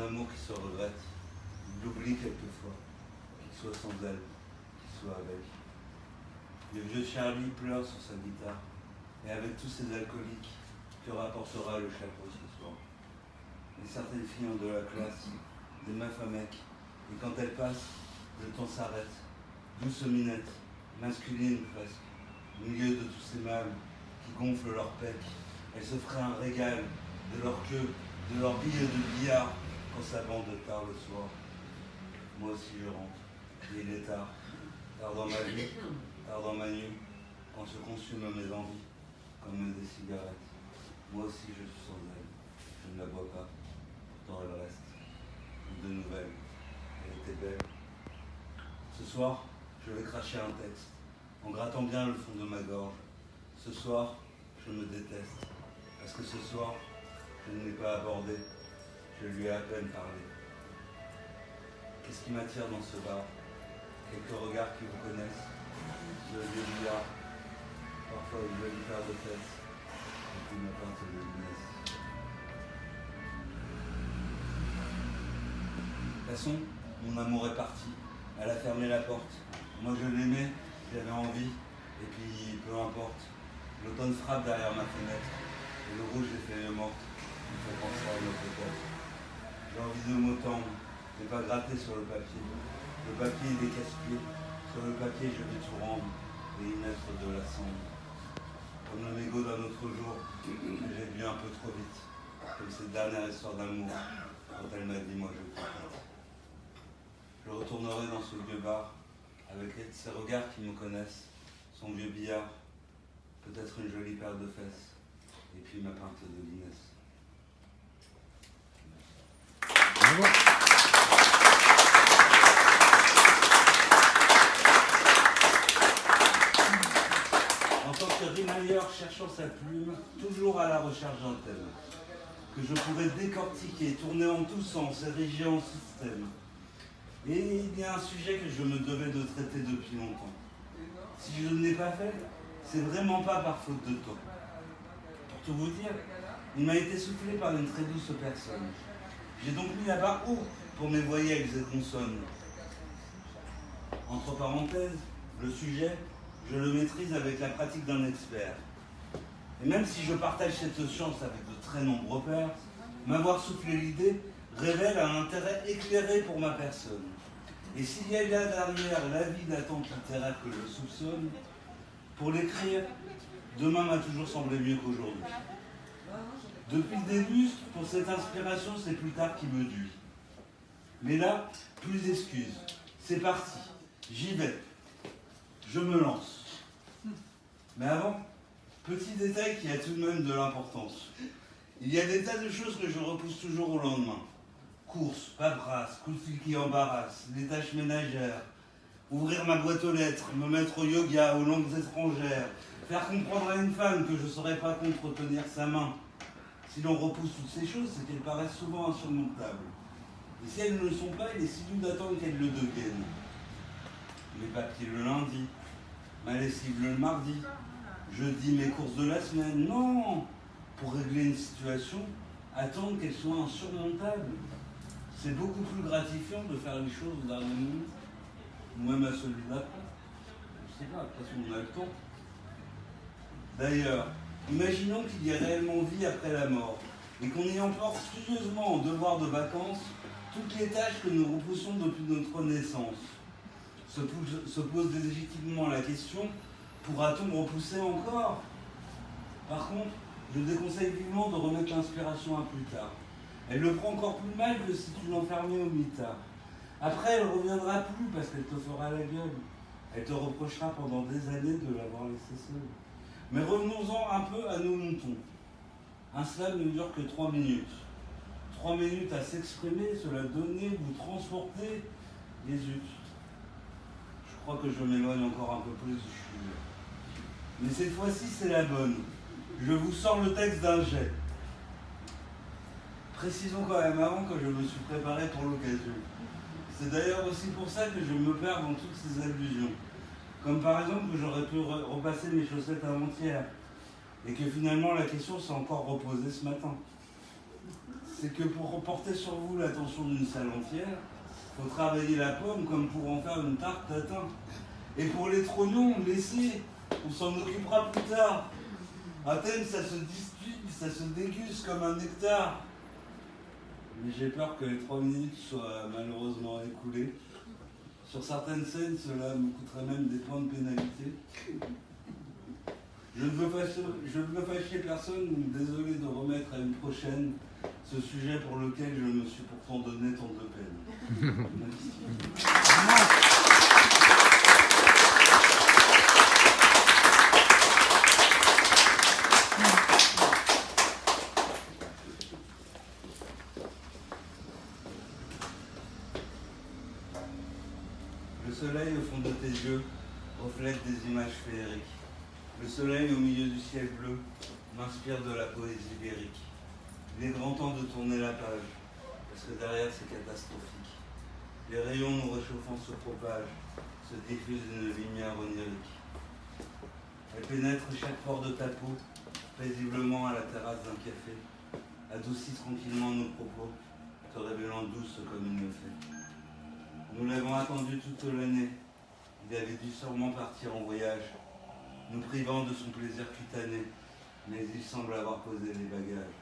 amour qui se regrette. Il l'oublie quelquefois, qu'il soit sans elle, qu'il soit avec. Le vieux Charlie pleure sur sa guitare, et avec tous ces alcooliques, que rapportera le chapeau ce soir. Et certaines filles ont de la classe, des meufs à mecs, et quand elles passent, le temps s'arrête. Douces minettes, masculines presque, au milieu de tous ces mâles qui gonflent leurs pecs. Elles se feraient un régal de leur queue, de leurs billes de billard, quand ça bande tard le soir. Moi aussi je rentre, et il est tard. Tard dans ma vie, tard dans ma nuit, quand se consument mes envies, comme des cigarettes. Moi aussi je suis sans elle, je ne la bois pas, pourtant elle reste. De nouvelles, elle était belle. Ce soir, je vais cracher un texte, en grattant bien le fond de ma gorge. Ce soir, je me déteste, parce que ce soir, je ne l'ai pas abordé, je lui ai à peine parlé. Qu'est-ce qui m'attire dans ce bar? Quelques regards qui vous connaissent, le vieux billard, parfois une jolie paire de fesses, et puis ma pinte de Inès. De toute façon, mon amour est parti, elle a fermé la porte. Moi je l'aimais, j'avais envie, et puis peu importe. L'automne frappe derrière ma fenêtre, et le rouge des feuilles mortes me fait penser à notre tête. J'ai envie de m'autendre, mais pas gratter sur le papier. Le papier il est casse-pied, sur le papier je vais tout rendre, et y mettre de la cendre. Comme le mégot d'un autre jour, que j'ai bu un peu trop vite, comme cette dernière histoire d'amour, quand elle m'a dit moi je profite. Je retournerai dans ce vieux bar, avec ces regards qui me connaissent, son vieux billard, peut-être une jolie paire de fesses, et puis ma pinte de Inès. Bravo. En tant que rimailleur cherchant sa plume, toujours à la recherche d'un thème, que je pourrais décortiquer, tourner en tous sens, ériger en système. Et il y a un sujet que je me devais de traiter depuis longtemps. Si je ne l'ai pas fait, c'est vraiment pas par faute de temps. Pour tout vous dire, il m'a été soufflé par une très douce personne. J'ai donc mis la barre haut pour mes voyelles et consonnes. Entre parenthèses, le sujet, je le maîtrise avec la pratique d'un expert. Et même si je partage cette chance avec de très nombreux pairs, m'avoir soufflé l'idée révèle un intérêt éclairé pour ma personne. Et s'il y a là derrière l'avide attente littéraire que je soupçonne, pour l'écrire, demain m'a toujours semblé mieux qu'aujourd'hui. Depuis le début, pour cette inspiration, c'est plus tard qui me duit. Mais là, plus d'excuses. C'est parti. J'y vais. Je me lance. Mais avant, petit détail qui a tout de même de l'importance. Il y a des tas de choses que je repousse toujours au lendemain. Courses, paperasse, coups de fil qui embarrassent, les tâches ménagères, ouvrir ma boîte aux lettres, me mettre au yoga, aux langues étrangères, faire comprendre à une femme que je ne saurais pas contretenir sa main. Si l'on repousse toutes ces choses, c'est qu'elles paraissent souvent insurmontables. Et si elles ne le sont pas, il est si doux d'attendre qu'elles le deviennent. Mes papiers le lundi, ma lessive le mardi, jeudi mes courses de la semaine. Non! Pour régler une situation, attendre qu'elle soit insurmontable. C'est beaucoup plus gratifiant de faire les choses au dernier moment, ou même à celui d'après. Je sais pas, de toute façon on a le temps. D'ailleurs, imaginons qu'il y ait réellement vie après la mort, et qu'on y emporte studieusement en devoir de vacances toutes les tâches que nous repoussons depuis notre naissance. Se pose légitimement la question, pourra-t-on repousser encore? Par contre, je déconseille vivement de remettre l'inspiration à plus tard. Elle le prend encore plus mal que si tu l'enfermais au mitard. Après, elle ne reviendra plus parce qu'elle te fera la gueule. Elle te reprochera pendant des années de l'avoir laissée seule. Mais revenons-en un peu à nos moutons. Un slam ne dure que 3 minutes. 3 minutes à s'exprimer, se la donner, vous transporter, les zut. Je crois que je m'éloigne encore un peu plus du sujet. Mais cette fois-ci, c'est la bonne. Je vous sors le texte d'un jet. Précisons quand même avant que je me suis préparé pour l'occasion. C'est d'ailleurs aussi pour ça que je me perds dans toutes ces allusions. Comme par exemple que j'aurais pu repasser mes chaussettes avant-hier et que finalement la question s'est encore reposée ce matin. c'est que pour porter sur vous l'attention d'une salle entière, il faut travailler la pomme comme pour en faire une tarte tatin. Et pour les trognons, laissez, on s'en occupera plus tard. Athènes, ça se dispute, ça se déguste comme un nectar. Mais j'ai peur que les 3 minutes soient malheureusement écoulées. Sur certaines scènes, cela me coûterait même des points de pénalité. Je ne veux fâcher personne, désolé de remettre à une prochaine ce sujet pour lequel je me suis pourtant donné tant de peine. Le soleil au fond de tes yeux reflète des images féeriques. Le soleil au milieu du ciel bleu m'inspire de la poésie lyrique. Il est grand temps de tourner la page, parce que derrière c'est catastrophique. Les rayons nous réchauffant se propagent, se diffusent une lumière onirique. Elle pénètre chaque pore de ta peau, paisiblement à la terrasse d'un café, adoucit tranquillement nos propos, te révélant douce comme il me fait. Nous l'avons attendu toute l'année, il avait dû sûrement partir en voyage, nous privant de son plaisir cutané, mais il semble avoir posé les bagages.